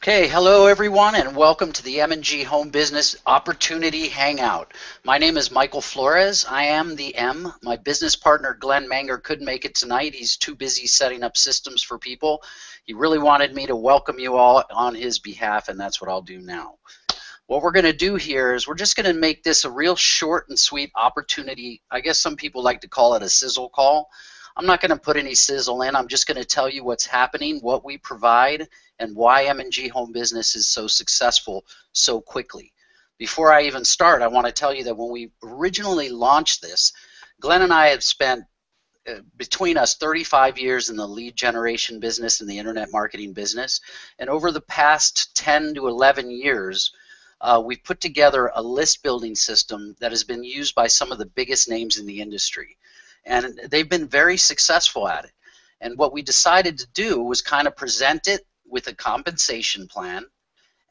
Okay, hello everyone and welcome to the M&G Home Business Opportunity Hangout. My name is Michael Flores. I am the M. My business partner Glenn Manger couldn't make it tonight. He's too busy setting up systems for people. He really wanted me to welcome you all on his behalf, and that's what I'll do now. What we're going to do here is we're just going to make this a real short and sweet opportunity. I guess some people like to call it a sizzle call. I'm not going to put any sizzle in. I'm just going to tell you what's happening, what we provide, and why M&G Home Business is so successful so quickly. Before I even start, I want to tell you that when we originally launched this, Glenn and I have spent between us 35 years in the lead generation business and the internet marketing business, and over the past 10 to 11 years, we've put together a list building system that has been used by some of the biggest names in the industry. And they've been very successful at it. And what we decided to do was kind of present it with a compensation plan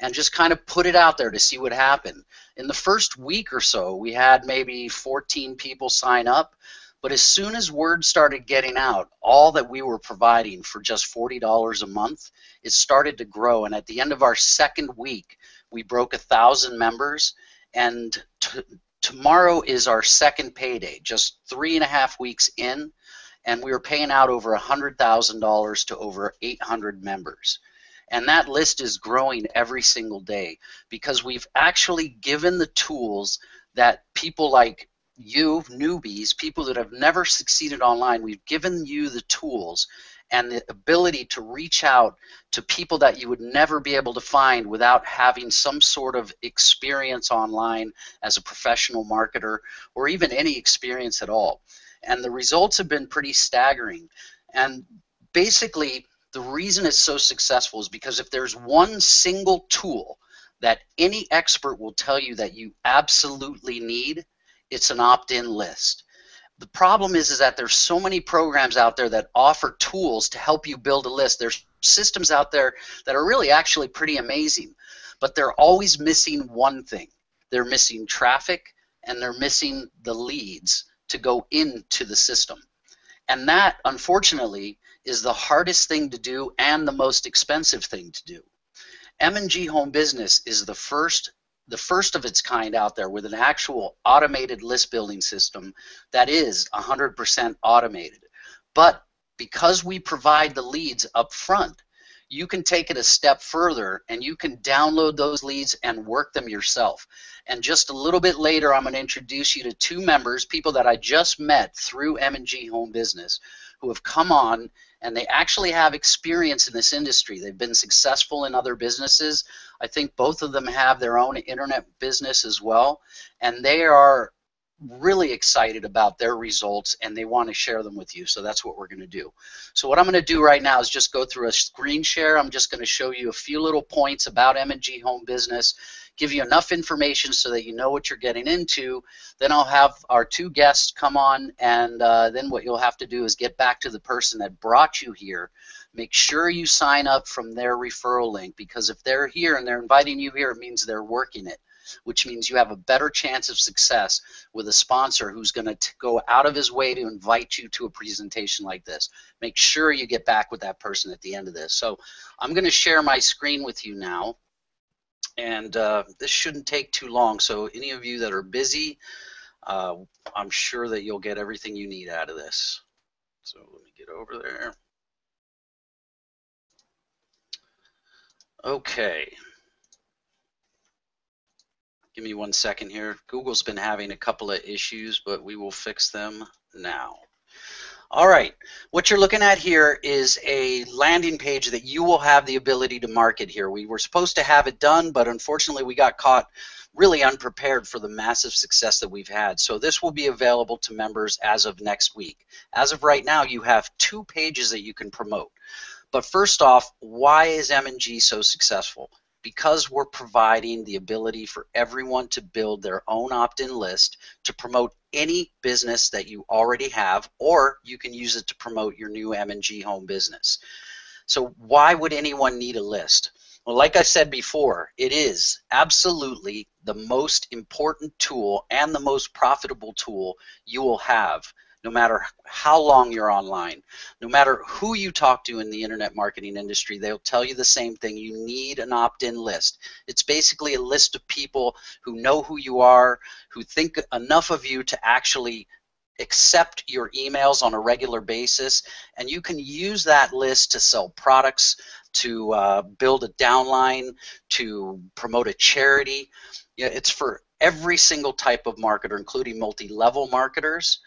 and just kind of put it out there to see what happened. In the first week or so, we had maybe 14 people sign up. But as soon as word started getting out, all that we were providing for just $40 a month, it started to grow. And at the end of our second week, we broke 1,000 members. And tomorrow is our second payday, just 3.5 weeks in, and we were paying out over $100,000 to over 800 members. And that list is growing every single day because we've actually given the tools that people like you, newbies, people that have never succeeded online, we've given you the tools and the ability to reach out to people that you would never be able to find without having some sort of experience online as a professional marketer or even any experience at all. And the results have been pretty staggering. And basically, the reason it's so successful is because if there's one single tool that any expert will tell you that you absolutely need, it's an opt-in list. The problem is that there's so many programs out there that offer tools to help you build a list. There's systems out there that are really actually pretty amazing, but they're always missing one thing. They're missing traffic and they're missing the leads to go into the system. And that, unfortunately, is the hardest thing to do and the most expensive thing to do. M&G Home Business is the first of its kind out there with an actual automated list building system that is 100% automated. But because we provide the leads up front, you can take it a step further and you can download those leads and work them yourself. And just a little bit later, I'm going to introduce you to two members, people that I just met through M&G Home Business, who have come on and they actually have experience in this industry. They've been successful in other businesses. I think both of them have their own internet business as well, and they are really excited about their results and they want to share them with you. So that's what we're going to do. So what I'm going to do right now is just go through a screen share. I'm just going to show you a few little points about M&G Home Business, give you enough information so that you know what you're getting into. Then I'll have our two guests come on, and then what you'll have to do is get back to the person that brought you here. Make sure you sign up from their referral link, because if they're here and they're inviting you here, it means they're working it, which means you have a better chance of success with a sponsor who's going to go out of his way to invite you to a presentation like this. Make sure you get back with that person at the end of this. So I'm going to share my screen with you now. And this shouldn't take too long, so any of you that are busy, I'm sure that you'll get everything you need out of this. So let me get over there. Okay. Give me 1 second here. Google's been having a couple of issues, but we will fix them now. All right, what you're looking at here is a landing page that you will have the ability to market here. We were supposed to have it done, but unfortunately we got caught really unprepared for the massive success that we've had. So this will be available to members as of next week. As of right now, you have 2 pages that you can promote. But first off, why is M&G so successful? Because we're providing the ability for everyone to build their own opt-in list to promote any business that you already have, or you can use it to promote your new M&G Home Business. So why would anyone need a list? Well, like I said before, it is absolutely the most important tool and the most profitable tool you will have no matter how long you're online, no matter who you talk to in the internet marketing industry, they'll tell you the same thing. You need an opt-in list. It's basically a list of people who know who you are, who think enough of you to actually accept your emails on a regular basis, and you can use that list to sell products, to build a downline, to promote a charity. Yeah, it's for every single type of marketer, including multi-level marketers,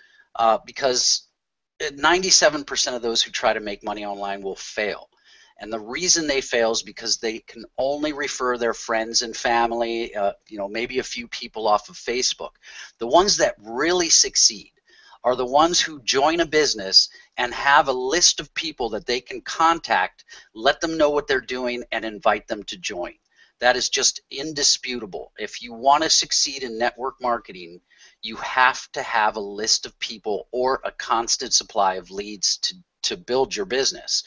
because 97% of those who try to make money online will fail. And the reason they fail is because they can only refer their friends and family, maybe a few people off of Facebook. The ones that really succeed are the ones who join a business and have a list of people that they can contact, let them know what they're doing, and invite them to join. That is just indisputable. If you want to succeed in network marketing, you have to have a list of people or a constant supply of leads to build your business.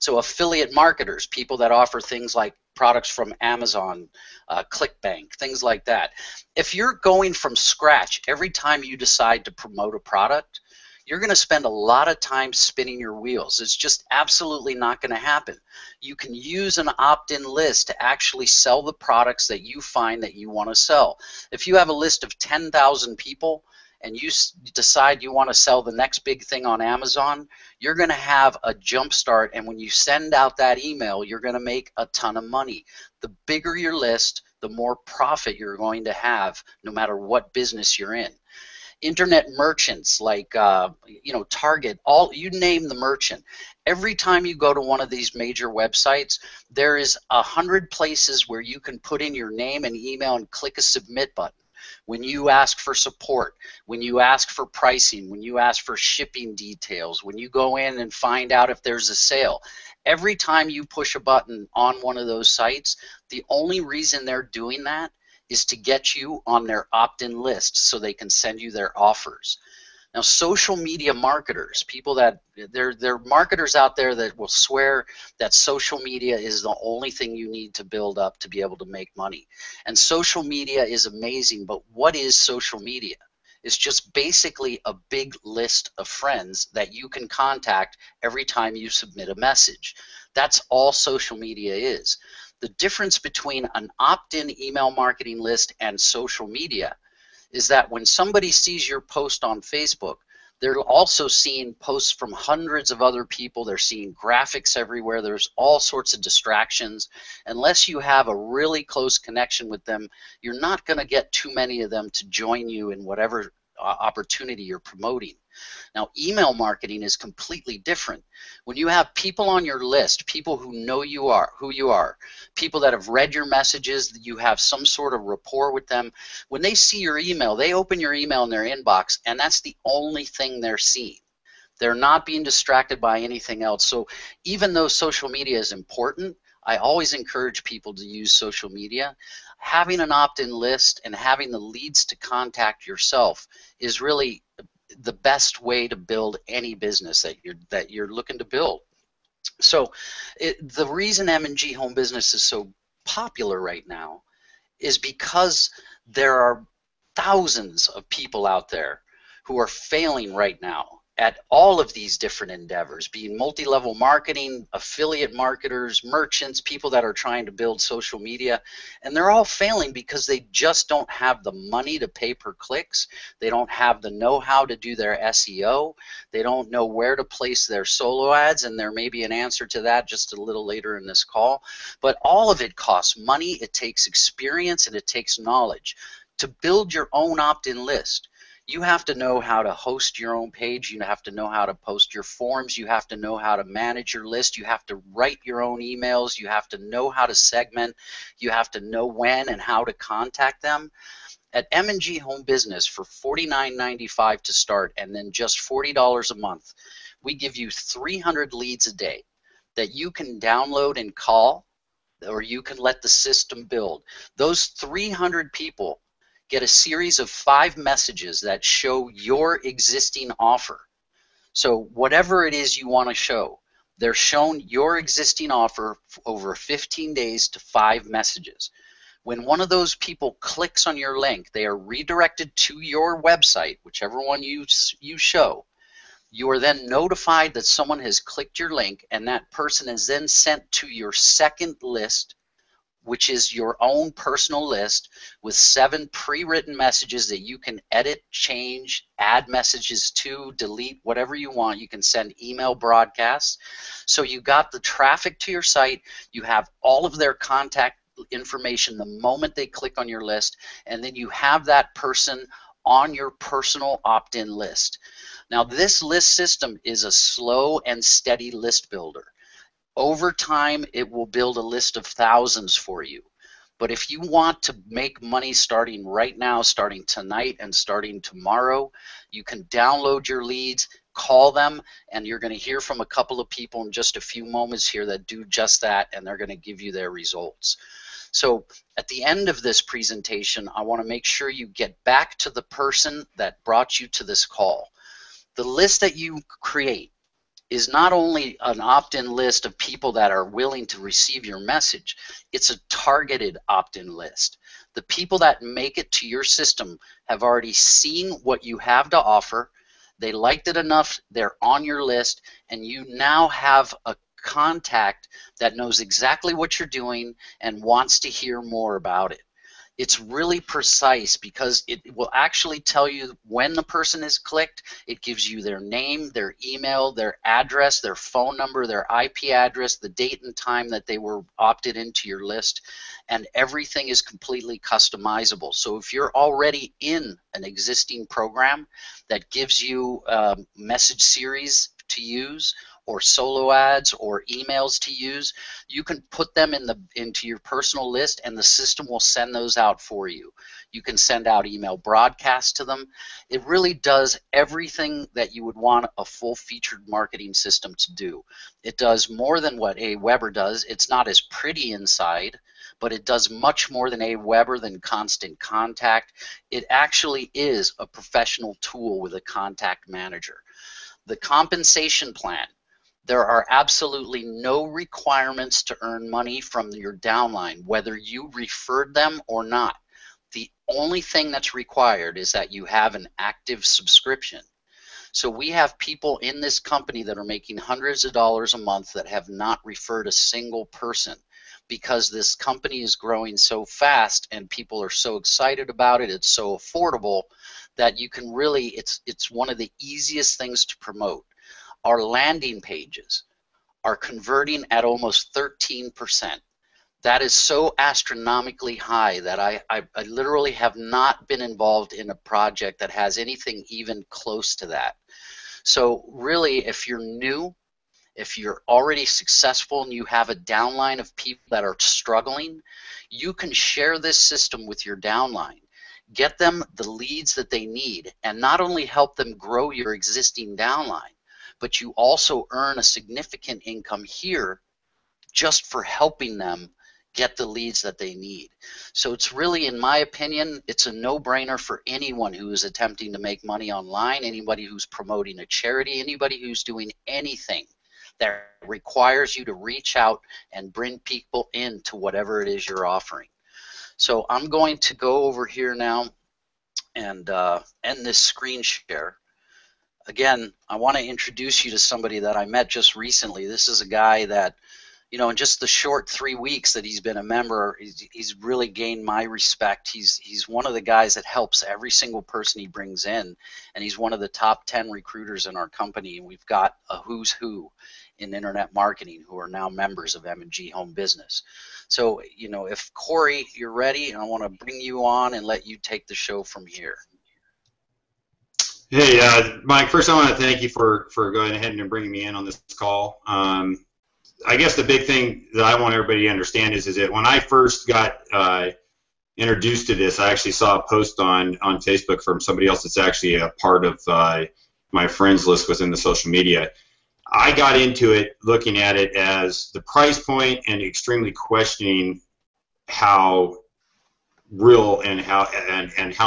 So affiliate marketers, people that offer things like products from Amazon, ClickBank, things like that. If you're going from scratch every time you decide to promote a product, you're going to spend a lot of time spinning your wheels. It's just absolutely not going to happen. You can use an opt-in list to actually sell the products that you find that you want to sell. If you have a list of 10,000 people and you decide you want to sell the next big thing on Amazon, you're going to have a jump start, and when you send out that email, you're going to make a ton of money. The bigger your list, the more profit you're going to have, no matter what business you're in. Internet merchants like Target, you name the merchant. Every time you go to one of these major websites, there is 100 places where you can put in your name and email and click a submit button. When you ask for support, when you ask for pricing, when you ask for shipping details, when you go in and find out if there's a sale, every time you push a button on one of those sites, the only reason they're doing that is to get you on their opt-in list so they can send you their offers. Now, social media marketers, people that there are marketers out there that will swear that social media is the only thing you need to build up to be able to make money. And social media is amazing, but what is social media? It's just basically a big list of friends that you can contact every time you submit a message. That's all social media is. The difference between an opt-in email marketing list and social media is that when somebody sees your post on Facebook, they're also seeing posts from hundreds of other people. They're seeing graphics everywhere. There's all sorts of distractions. Unless you have a really close connection with them, you're not going to get too many of them to join you in whatever opportunity you're promoting. Now, email marketing is completely different. When you have people on your list, people who know who you are, people that have read your messages, that you have some sort of rapport with them, when they see your email, they open your email in their inbox, and that's the only thing they're seeing. They're not being distracted by anything else. So even though social media is important, I always encourage people to use social media. Having an opt-in list and having the leads to contact yourself is really the best way to build any business that you're looking to build. So the reason M&G Home Business is so popular right now is because there are thousands of people out there who are failing right now at all of these different endeavors, being multi-level marketing, affiliate marketers, merchants, people that are trying to build social media, and they're all failing because they just don't have the money to pay per clicks. They don't have the know-how to do their SEO. They don't know where to place their solo ads, and there may be an answer to that just a little later in this call. But all of it costs money, it takes experience, and it takes knowledge. To build your own opt-in list, you have to know how to host your own page. You have to know how to post your forms. You have to know how to manage your list. You have to write your own emails. You have to know how to segment. You have to know when and how to contact them. At M&G Home Business, for $49.95 to start and then just $40 a month, we give you 300 leads a day that you can download and call, or you can let the system build. Those 300 people get a series of 5 messages that show your existing offer. So whatever it is you want to show, they're shown your existing offer over 15 days to 5 messages. When one of those people clicks on your link, they are redirected to your website, whichever one you show, You are then notified that someone has clicked your link, and that person is then sent to your second list, which is your own personal list with 7 pre-written messages that you can edit, change, add messages to, delete, whatever you want. You can send email broadcasts. So you got the traffic to your site, you have all of their contact information the moment they click on your list, and then you have that person on your personal opt-in list. Now, this list system is a slow and steady list builder. Over time, it will build a list of thousands for you. But if you want to make money starting right now, starting tonight and starting tomorrow, you can download your leads, call them, and you're going to hear from a couple of people in just a few moments here that do just that, and they're going to give you their results. So at the end of this presentation, I want to make sure you get back to the person that brought you to this call. The list that you create is not only an opt-in list of people that are willing to receive your message, it's a targeted opt-in list. The people that make it to your system have already seen what you have to offer, they liked it enough, they're on your list, and you now have a contact that knows exactly what you're doing and wants to hear more about it. It's really precise because it will actually tell you when the person has clicked. It gives you their name, their email, their address, their phone number, their IP address, the date and time that they were opted into your list, and everything is completely customizable. So if you're already in an existing program that gives you a message series to use, or solo ads or emails to use, you can put them into your personal list, and the system will send those out for you. You can send out email broadcasts to them. It really does everything that you would want a full-featured marketing system to do. It does more than what Aweber does. It's not as pretty inside, but it does much more than Aweber, than Constant Contact. It actually is a professional tool with a contact manager. The compensation plan. There are absolutely no requirements to earn money from your downline, whether you referred them or not. The only thing that's required is that you have an active subscription. So we have people in this company that are making hundreds of dollars a month that have not referred a single person, because this company is growing so fast and people are so excited about it. It's so affordable that you can really, it's one of the easiest things to promote. Our landing pages are converting at almost 13%. That is so astronomically high that I literally have not been involved in a project that has anything even close to that. So really, if you're new, if you're already successful and you have a downline of people that are struggling, you can share this system with your downline. Get them the leads that they need, and not only help them grow your existing downline, but you also earn a significant income here just for helping them get the leads that they need. So it's really, in my opinion, it's a no-brainer for anyone who is attempting to make money online, anybody who's promoting a charity, anybody who's doing anything that requires you to reach out and bring people into whatever it is you're offering. So I'm going to go over here now and end this screen share. Again, I want to introduce you to somebody that I met just recently. This is a guy that, you know, in just the short 3 weeks that he's been a member, he's really gained my respect. He's one of the guys that helps every single person he brings in, and he's one of the top 10 recruiters in our company. And we've got a who's who in internet marketing who are now members of M&G Home Business. So, you know, if Corey, you're ready, I want to bring you on and let you take the show from here. Hey, Mike, first I want to thank you for going ahead and bringing me in on this call. I guess the big thing that I want everybody to understand is that when I first got introduced to this, I actually saw a post on Facebook from somebody else that's actually a part of my friends list within the social media. I got into it looking at it as the price point and extremely questioning how real and how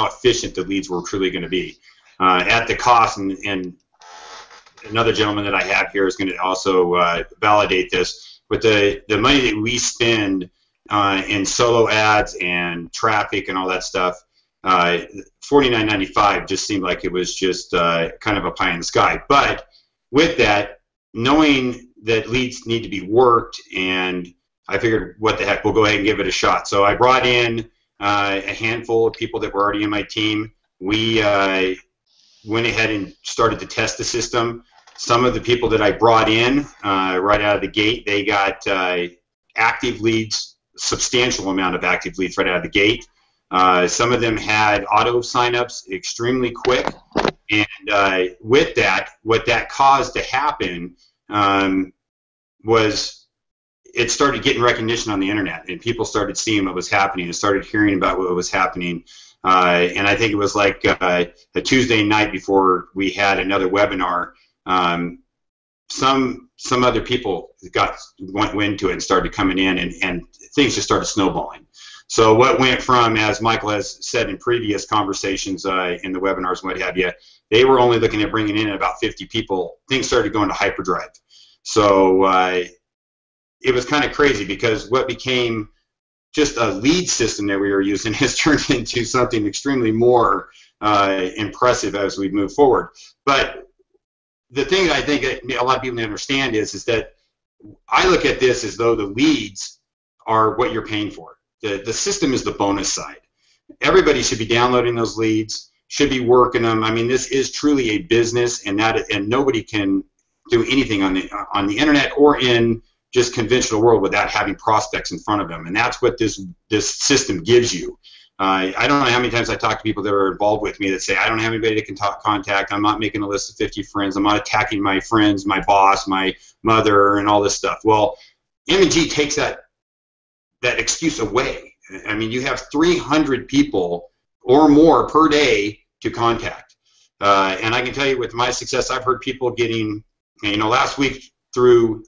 efficient the leads were truly going to be. At the cost, and another gentleman that I have here is going to also validate this, but the money that we spend in solo ads and traffic and all that stuff, $49.95 just seemed like it was just kind of a pie in the sky. But with that, knowing that leads need to be worked, and I figured, what the heck, we'll go ahead and give it a shot. So I brought in a handful of people that were already in my team. We went ahead and started to test the system. Some of the people that I brought in right out of the gate, they got active leads, substantial amount of active leads right out of the gate. Some of them had auto signups extremely quick, and with that, what that caused to happen was it started getting recognition on the internet, and people started seeing what was happening and started hearing about what was happening. And I think it was like a Tuesday night before we had another webinar. Some other people went into it and started coming in, and things just started snowballing. So what went from, as Michael has said in previous conversations in the webinars and what have you, they were only looking at bringing in about 50 people. Things started going to hyperdrive. So it was kind of crazy, because what became just a lead system that we were using has turned into something extremely more impressive as we move forward. But the thing that I think that a lot of people need to understand is that I look at this as though the leads are what you're paying for. The system is the bonus side. Everybody should be downloading those leads, should be working them. I mean, this is truly a business, and nobody can do anything on the internet or in just conventional world without having prospects in front of them, and that's what this system gives you. I don't know how many times I talk to people that are involved with me that say, I don't have anybody that can contact, I'm not making a list of 50 friends, I'm not attacking my friends, my boss, my mother, and all this stuff. Well, M&G takes that excuse away. I mean, you have 300 people or more per day to contact. And I can tell you, with my success, I've heard people getting, last week, through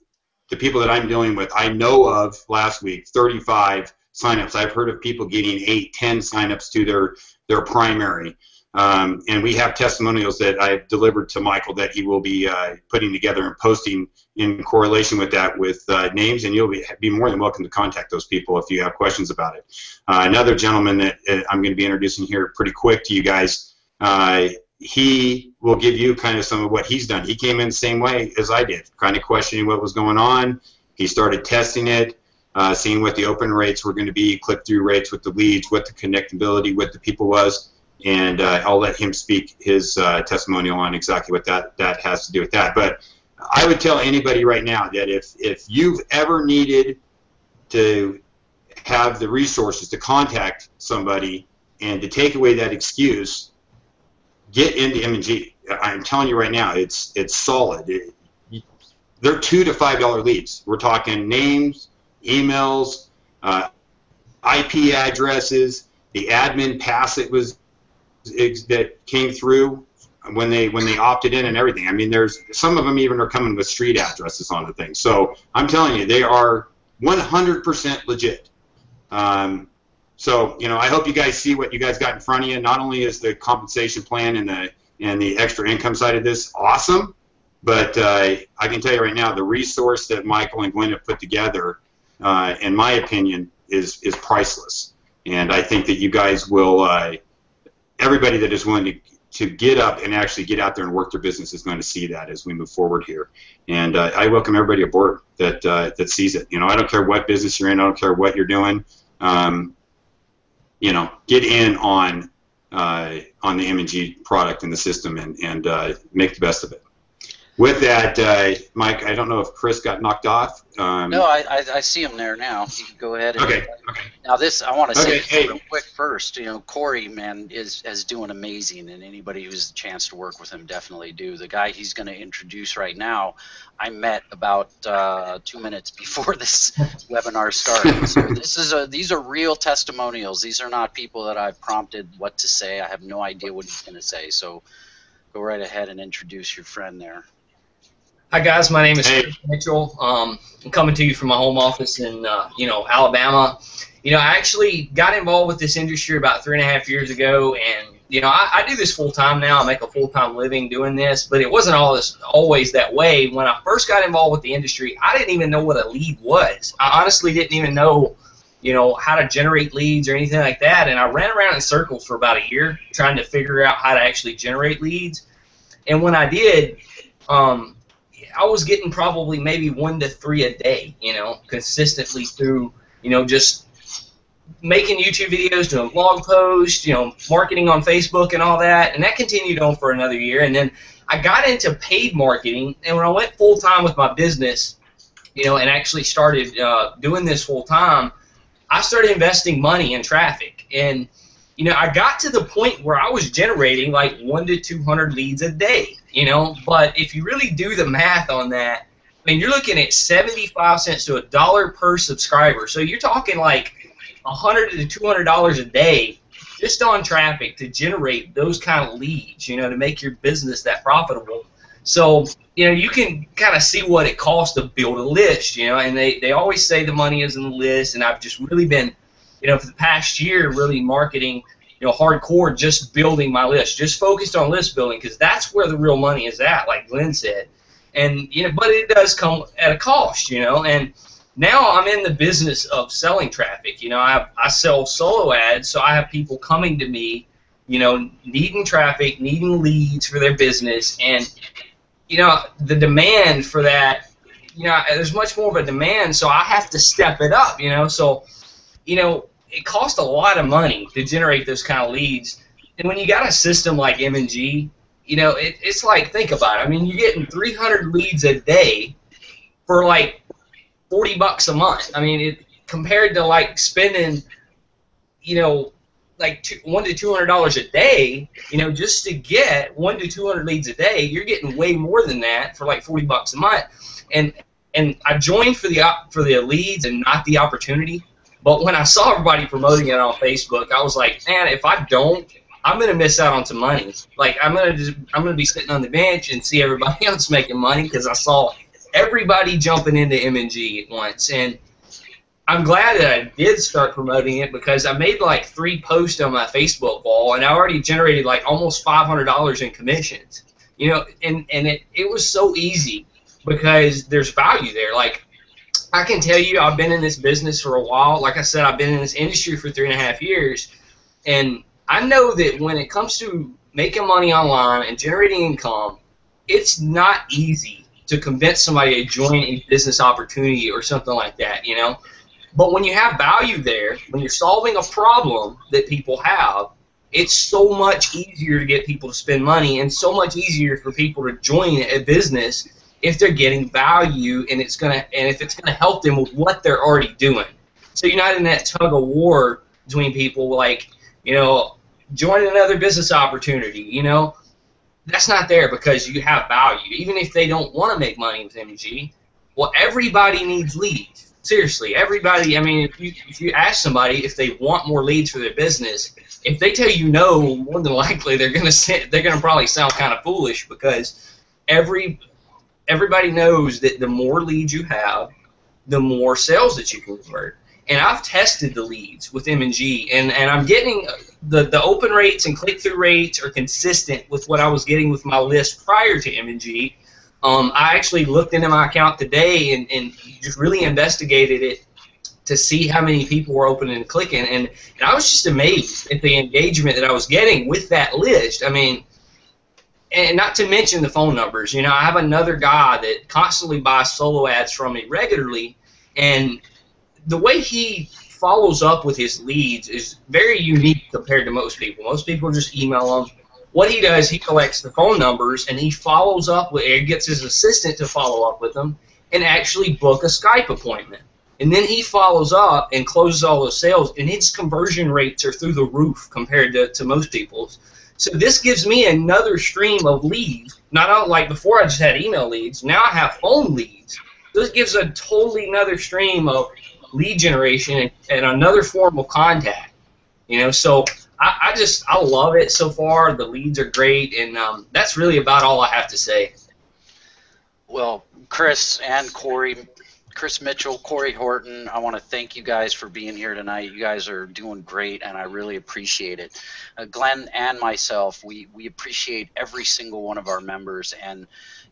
the people that I'm dealing with, I know of last week 35 signups. I've heard of people getting 8, 10 signups to their primary. And we have testimonials that I've delivered to Michael that he will be putting together and posting in correlation with that, with names, and you'll be more than welcome to contact those people if you have questions about it. Another gentleman that I'm going to be introducing here pretty quick to you guys, he will give you kind of some of what he's done. He came in the same way as I did, kind of questioning what was going on. He started testing it, seeing what the open rates were going to be, click-through rates with the leads, what the connectability with the people was, and I'll let him speak his testimonial on exactly what that has to do with that. But I would tell anybody right now that if you've ever needed to have the resources to contact somebody and to take away that excuse, get into M&G. I'm telling you right now, it's solid. They're $2 to $5 leads. We're talking names, emails, IP addresses, the admin pass that came through when they opted in, and everything. I mean, there's some of them even are coming with street addresses on the thing. So I'm telling you, they are 100% legit. So, I hope you guys see what you guys got in front of you. Not only is the compensation plan and the extra income side of this awesome, but I can tell you right now, the resource that Michael and Gwen have put together, in my opinion, is priceless. And I think that you guys will, everybody that is willing to get up and actually get out there and work their business is going to see that as we move forward here. And I welcome everybody aboard that sees it. I don't care what business you're in. I don't care what you're doing. Get in on the M&G product and the system, and make the best of it. With that, Mike, I don't know if Chris got knocked off. No, I see him there now. You can go ahead. Okay. Now this, I want to say hey, real quick first. Corey, man, is doing amazing, and anybody who has a chance to work with him definitely do. The guy he's going to introduce right now, I met about 2 minutes before this webinar started. So these are real testimonials. These are not people that I've prompted what to say. I have no idea what he's going to say. So go right ahead and introduce your friend there. Hi guys, my name is Chris Mitchell. I'm coming to you from my home office in Alabama. I actually got involved with this industry about 3.5 years ago, and I do this full time now. I make a full-time living doing this, but it wasn't always that way. When I first got involved with the industry, I didn't even know what a lead was. I honestly didn't even know how to generate leads or anything like that, and I ran around in circles for about a year trying to figure out how to actually generate leads. And when I did, I was getting probably maybe 1 to 3 a day, you know, consistently through, you know, just making YouTube videos, doing blog posts, you know, marketing on Facebook and all that, and that continued on for another year. And then I got into paid marketing, and when I went full time with my business, you know, and actually started doing this full time, I started investing money in traffic. And you know, I got to the point where I was generating like 100 to 200 leads a day, you know. But if you really do the math on that, I mean, you're looking at 75 cents to $1 per subscriber. So you're talking like $100 to $200 a day just on traffic to generate those kind of leads, you know, to make your business that profitable. So, you know, you can kind of see what it costs to build a list, you know, and they always say the money is in the list, and I've just really been, you know, for the past year really marketing, you know, hardcore, just building my list, just focused on list building, because that's where the real money is at, like Glenn said. And, you know, but it does come at a cost, you know, and now I'm in the business of selling traffic. You know, I sell solo ads, so I have people coming to me, you know, needing traffic, needing leads for their business, and you know, the demand for that, you know, there's much more of a demand, so I have to step it up, you know. So, you know, it costs a lot of money to generate those kind of leads. And when you got a system like M&G, you know, it's like, think about it. I mean, you're getting 300 leads a day for like $40 a month. I mean, compared to like spending, you know, like $100 to $200 a day, you know, just to get 100 to 200 leads a day, you're getting way more than that for like $40 a month. And I joined for the leads and not the opportunity. But when I saw everybody promoting it on Facebook, I was like, man, if I don't, I'm gonna miss out on some money. Like I'm gonna be sitting on the bench and see everybody else making money, because I saw everybody jumping into M&G at once. And I'm glad that I did start promoting it, because I made like 3 posts on my Facebook wall, and I already generated like almost $500 in commissions. You know, and it was so easy because there's value there. Like, I can tell you, I've been in this business for a while. Like I said, I've been in this industry for 3.5 years, and I know that when it comes to making money online and generating income, it's not easy to convince somebody to join a business opportunity or something like that, you know. But when you have value there, when you're solving a problem that people have, it's so much easier to get people to spend money, and so much easier for people to join a business if they're getting value, and if it's gonna help them with what they're already doing. So you're not in that tug of war between people, like, you know, join another business opportunity, you know. That's not there, because you have value. Even if they don't want to make money with M&G, well, everybody needs leads. Seriously, everybody. I mean, if you ask somebody if they want more leads for their business, if they tell you no, more than likely they're gonna probably sound kind of foolish, because everybody knows that the more leads you have, the more sales that you can convert. And I've tested the leads with M&G, and I'm getting the open rates and click-through rates are consistent with what I was getting with my list prior to M&G. I actually looked into my account today and just really investigated it to see how many people were opening and clicking, and I was just amazed at the engagement that I was getting with that list. I mean, and not to mention the phone numbers. You know, I have another guy that constantly buys solo ads from me regularly, and the way he follows up with his leads is very unique compared to most people. Most people just email them. What he does, he collects the phone numbers, and he follows up with, or gets his assistant to follow up with them and actually book a Skype appointment. And then he follows up and closes all those sales, and his conversion rates are through the roof compared to most people's. So this gives me another stream of leads. Not like before I just had email leads. Now I have phone leads. This gives a totally another stream of lead generation and another form of contact. You know, so I love it so far. The leads are great, and that's really about all I have to say. Well, Chris and Corey, Chris Mitchell, Corey Horton, I want to thank you guys for being here tonight. You guys are doing great, and I really appreciate it. Glenn and myself, we appreciate every single one of our members, and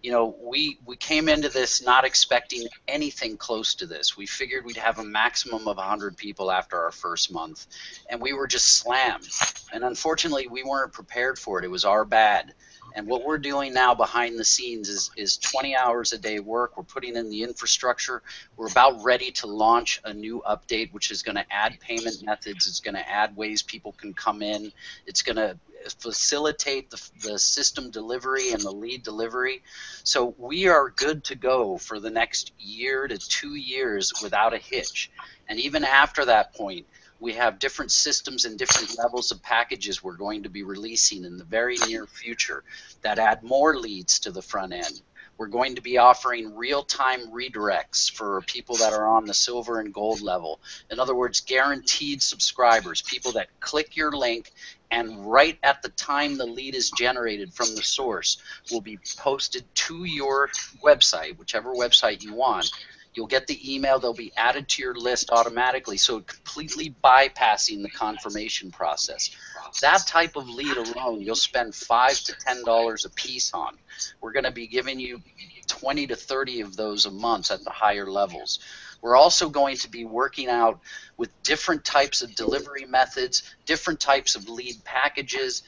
you know, we came into this not expecting anything close to this. We figured we'd have a maximum of 100 people after our first month, and we were just slammed. And unfortunately, we weren't prepared for it. It was our bad. And what we're doing now behind the scenes is 20 hours a day work. We're putting in the infrastructure. We're about ready to launch a new update, which is going to add payment methods. It's going to add ways people can come in. It's going to facilitate the system delivery and the lead delivery. So we are good to go for the next year to 2 years without a hitch. And even after that point, we have different systems and different levels of packages we're going to be releasing in the very near future that add more leads to the front end. We're going to be offering real-time redirects for people that are on the silver and gold level. In other words, guaranteed subscribers, people that click your link and right at the time the lead is generated from the source will be posted to your website, whichever website you want. You'll get the email. They'll be added to your list automatically, so completely bypassing the confirmation process. That type of lead alone, you'll spend $5 to $10 a piece on. We're going to be giving you 20 to 30 of those a month at the higher levels. We're also going to be working out with different types of delivery methods, different types of lead packages,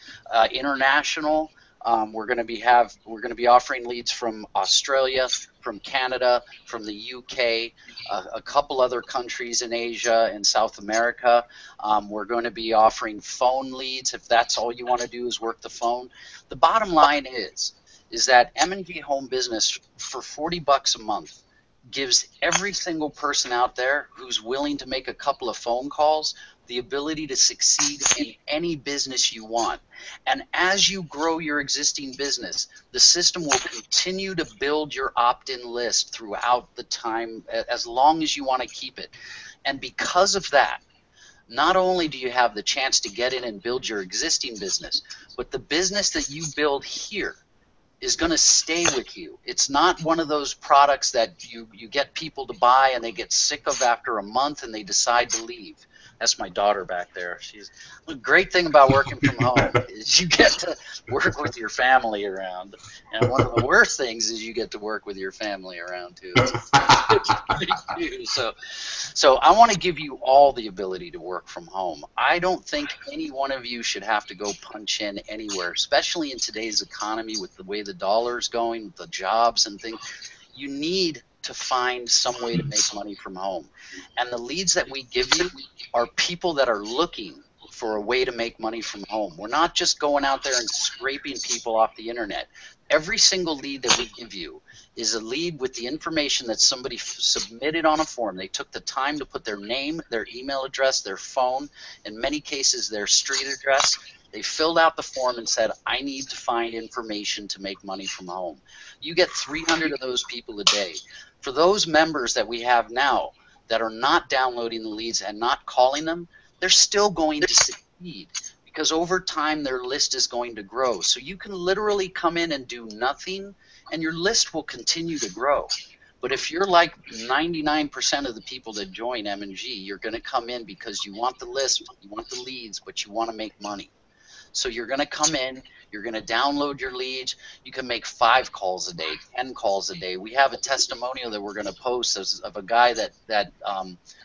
international. We're going to be offering leads from Australia, from Canada, from the UK, a couple other countries in Asia and South America. We're going to be offering phone leads if that's all you want to do is work the phone. The bottom line is that M&G Home Business for $40 a month gives every single person out there who's willing to make a couple of phone calls the ability to succeed in any business you want. And as you grow your existing business, the system will continue to build your opt-in list throughout the time, as long as you want to keep it. And because of that, not only do you have the chance to get in and build your existing business, but the business that you build here is going to stay with you. It's not one of those products that you get people to buy and they get sick of after a month and they decide to leave. That's my daughter back there. She's the great thing about working from home is you get to work with your family around. And one of the worst things is you get to work with your family around too. So I want to give you all the ability to work from home. I don't think any one of you should have to go punch in anywhere, especially in today's economy with the way the dollar's going, with the jobs and things. You need to find some way to make money from home. And the leads that we give you are people that are looking for a way to make money from home. We're not just going out there and scraping people off the internet. Every single lead that we give you is a lead with the information that somebody submitted on a form. They took the time to put their name, their email address, their phone, in many cases their street address. They filled out the form and said, I need to find information to make money from home. You get 300 of those people a day. For those members that we have now that are not downloading the leads and not calling them, they're still going to succeed because over time their list is going to grow. So you can literally come in and do nothing and your list will continue to grow. But if you're like 99% of the people that join M&G, you're going to come in because you want the list, you want the leads, but you want to make money. So you're going to come in, you're going to download your leads. You can make 5 calls a day, 10 calls a day. We have a testimonial that we're going to post of a guy that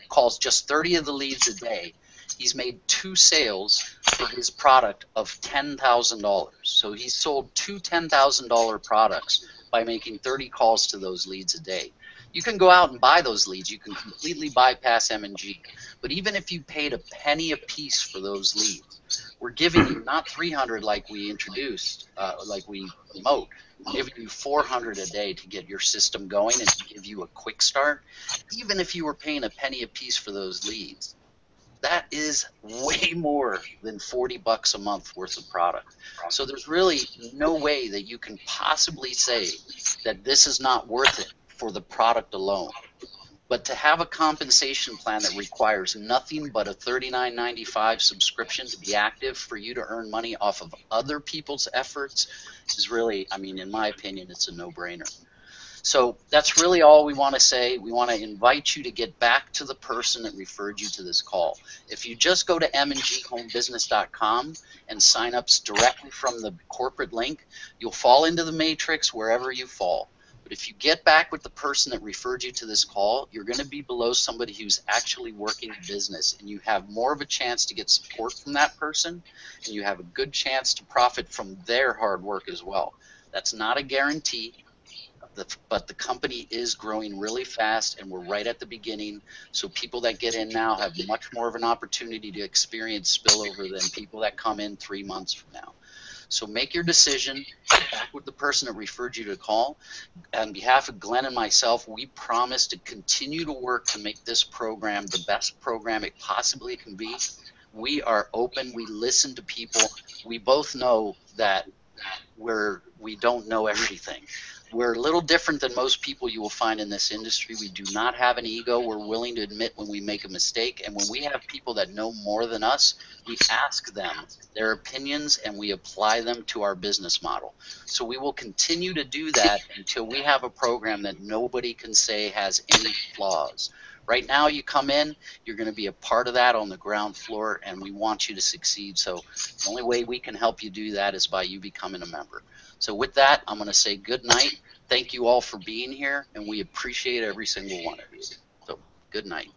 calls just 30 of the leads a day. He's made 2 sales for his product of $10,000. So he's sold 2 $10,000 products by making 30 calls to those leads a day. You can go out and buy those leads. You can completely bypass M&G. But even if you paid a penny a piece for those leads, we're giving you not 300 like we introduced, like we promote. We're giving you 400 a day to get your system going and to give you a quick start. Even if you were paying a penny a piece for those leads, that is way more than $40 a month worth of product. So there's really no way that you can possibly say that this is not worth it for the product alone. But to have a compensation plan that requires nothing but a $39.95 subscription to be active for you to earn money off of other people's efforts is really, I mean, in my opinion, it's a no-brainer. So that's really all we want to say. We want to invite you to get back to the person that referred you to this call. If you just go to mnghomebusiness.com and sign up directly from the corporate link, you'll fall into the matrix wherever you fall. But If you get back with the person that referred you to this call, you're going to be below somebody who's actually working the business, and you have more of a chance to get support from that person, and you have a good chance to profit from their hard work as well. That's not a guarantee, but the company is growing really fast, and we're right at the beginning. So people that get in now have much more of an opportunity to experience spillover than people that come in 3 months from now. So make your decision, get back with the person that referred you to call. On behalf of Glenn and myself, we promise to continue to work to make this program the best program it possibly can be. We are open. We listen to people. We both know that we don't know everything. We're a little different than most people you will find in this industry. We do not have an ego. We're willing to admit when we make a mistake. And when we have people that know more than us, we ask them their opinions and we apply them to our business model. So we will continue to do that until we have a program that nobody can say has any flaws. Right now, you come in, you're going to be a part of that on the ground floor, and we want you to succeed. So the only way we can help you do that is by you becoming a member. So with that, I'm going to say good night. Thank you all for being here, and we appreciate every single one of you. So good night.